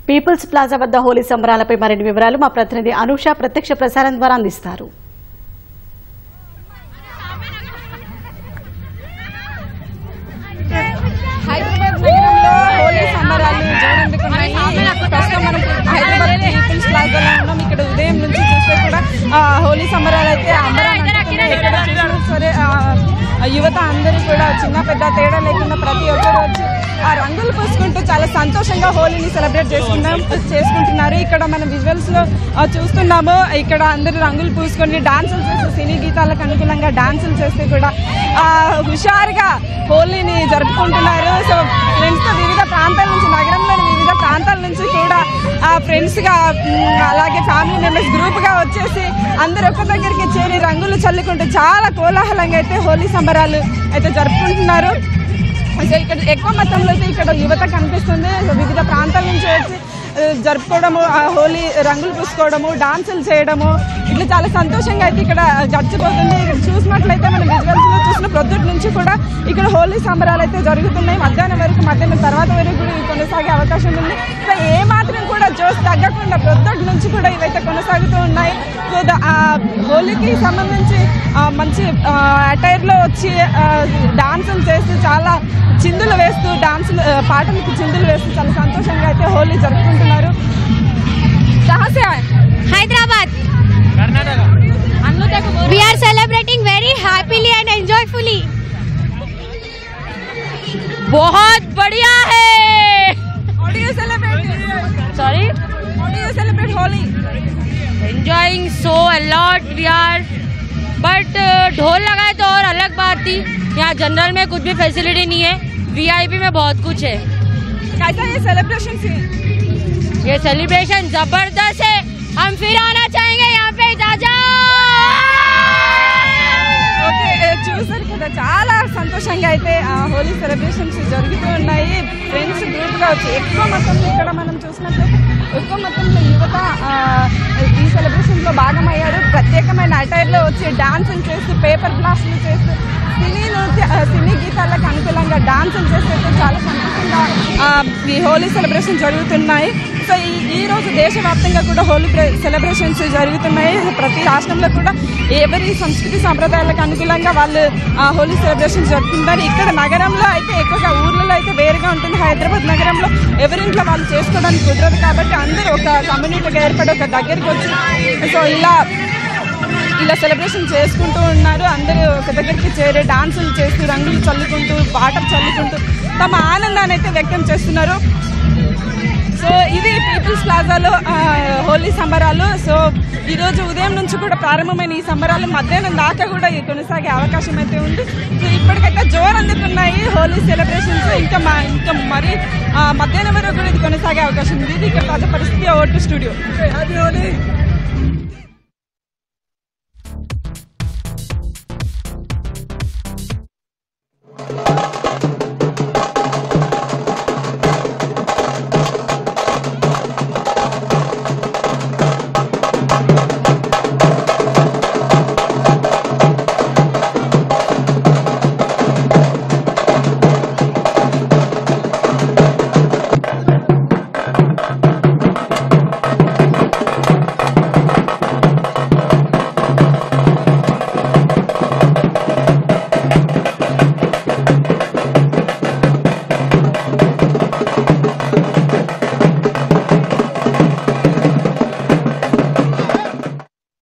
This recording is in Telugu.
పీపుల్స్ ప్లాజా వద్ద హోలీ సంబరాలపై మరిన్ని వివరాలు మా ప్రతినిధి అనూష ప్రత్యక్ష ప్రసారం ద్వారా అందిస్తారు. హైదరాబాద్ నగరంలో హోలీ సంబరాలు జోరందుకున్నాయి. ప్రస్తుతం మనం హైదరాబాద్ పీపుల్స్ ప్లాజాలో ఉన్నాం. ఇక్కడ ఉదయం నుంచి చూస్తే కూడా హోలీ సంబరాలు అయితే సరే యువత అందరూ కూడా చిన్న పెద్ద తేడా లేకుండా ప్రతి ఒక్కరు వచ్చి ఆ రంగులు పూసుకుంటూ చాలా సంతోషంగా హోలీని సెలబ్రేట్ చేసుకుంటున్నారు. ఇక్కడ మన విజువల్స్ లో చూస్తున్నాము. ఇక్కడ అందరూ రంగులు పూసుకొని డాన్సులు చేస్తూ సినీ గీతాలకు అనుకూలంగా డాన్సులు చేస్తూ కూడా హుషారుగా హోలీని జరుపుకుంటున్నారు. సో ఫ్రెండ్స్ తో వివిధ ప్రాంతాల నుంచి, నగరంలోని వివిధ ప్రాంతాల నుంచి కూడా ఫ్రెండ్స్ గా అలాగే ఫ్యామిలీ మెంబర్స్ గ్రూప్ గా వచ్చేసి అందరూ ఒక్క దగ్గరికి చేరి రంగులు చల్లుకుంటూ చాలా కోలాహలంగా అయితే హోలీ సంబరాలు అయితే జరుపుకుంటున్నారు. సో ఇక్కడ ఎక్కువ మొత్తంలో అయితే ఇక్కడ యువత కనిపిస్తుంది. వివిధ ప్రాంతాల నుంచి వచ్చి జరుపుకోవడము, హోలీ రంగులు పూసుకోవడము, డాన్సులు చేయడము, ఇట్లా చాలా సంతోషంగా అయితే ఇక్కడ గడిచిపోతుంది. ఇక్కడ చూసినట్లయితే మనం విజువల్స్ లో చూసిన ప్రొద్దుటి నుంచి కూడా ఇక్కడ హోలీ సంబరాలు అయితే జరుగుతున్నాయి. మధ్యాహ్నం తర్వాత వరకు కూడా కొనసాగే అవకాశం ఉంది. సో ఏ మాత్రం కూడా జోష్ తగ్గకుండా ప్రొద్దుటి నుంచి కూడా ఇవైతే కొనసాగుతూ ఉన్నాయి. సో హోలీకి సంబంధించి మంచి అటైర్ లో వచ్చి డాన్సులు చేస్తూ చాలా చిందులు వేస్తూ పాటలకు చిందులు వేస్తూ చాలా సంతోషంగా అయితే హోలీ జరుపుకుంటున్నారు. Hyderabad. We are celebrating very happily and enjoyfully. बहुत बढ़िया है. How do you celebrate? Sorry. How do you celebrate Holi? Enjoying so a lot we are. But ढोल लगाए तो और अलग बात थी. यहाँ जनरल में कुछ भी फैसिलिटी नहीं है. VIP में बहुत कुछ है. कैसा ये सेलिब्रेशन से? ये सेलिब्रेशन जबरदस्त है. हम फिर आना चाहेंगे यहाँ पे. ताजा ఓకే, చూసారు కదా చాలా సంతోషంగా అయితే హోలీ సెలబ్రేషన్స్ జరుగుతూ ఉన్నాయి. ఫ్రెండ్స్ గ్రూప్గా వచ్చి ఎక్కువ మొత్తంలో ఇక్కడ మనం చూసినట్లయితే ఎక్కువ మొత్తంలో యువత ఈ సెలబ్రేషన్లో భాగమయ్యారు. ప్రత్యేకమైన అటైర్లో వచ్చి డాన్సులు చేస్తూ, పేపర్ బ్లాస్టులు చేస్తూ, సినీ గీతాలకు అనుకూలంగా డాన్సులు చేస్తే చాలా సంతోషంగా ఈ హోలీ సెలబ్రేషన్ జరుగుతున్నాయి. సో ఈ రోజు దేశవ్యాప్తంగా కూడా హోలీ సెలబ్రేషన్స్ జరుగుతున్నాయి. ప్రతి రాష్ట్రంలో కూడా ఎవరి సంస్కృతి సంప్రదాయాలకు అనుకూలంగా వాళ్ళు హోలీ సెలబ్రేషన్స్ జరుపుకుంటారు. ఇక్కడ నగరంలో అయితే ఎక్కువగా, ఊర్లలో అయితే వేరుగా ఉంటుంది. హైదరాబాద్ నగరంలో ఎవరింట్లో వాళ్ళు చేసుకోవడానికి కుదరదు కాబట్టి అందరూ ఒక కమ్యూనిటీగా ఏర్పడి ఒక దగ్గరికి వచ్చి సో ఇలా సెలబ్రేషన్ చేసుకుంటూ ఉన్నారు. అందరూ ఒక దగ్గరికి చేరి డాన్సులు చేస్తూ, రంగులు చల్లుకుంటూ, వాటర్ చల్లుకుంటూ తమ ఆనందాన్ని అయితే వ్యక్తం చేస్తున్నారు. సో ఇది పీపుల్స్ ప్లాజాలో హోలీ సంబరాలు. సో ఈరోజు ఉదయం నుంచి కూడా ప్రారంభమైన ఈ సంబరాలు మధ్యాహ్నం దాకా కూడా కొనసాగే అవకాశం అయితే ఉంది. సో ఇప్పటికైతే జోరు అందుకున్నాయి హోలీ సెలబ్రేషన్స్. ఇంకా మరి మధ్యాహ్నం వరకు కూడా ఇది కొనసాగే అవకాశం ఉంది. ఇది ఇక్కడ తాజా పరిస్థితి. Vote studio.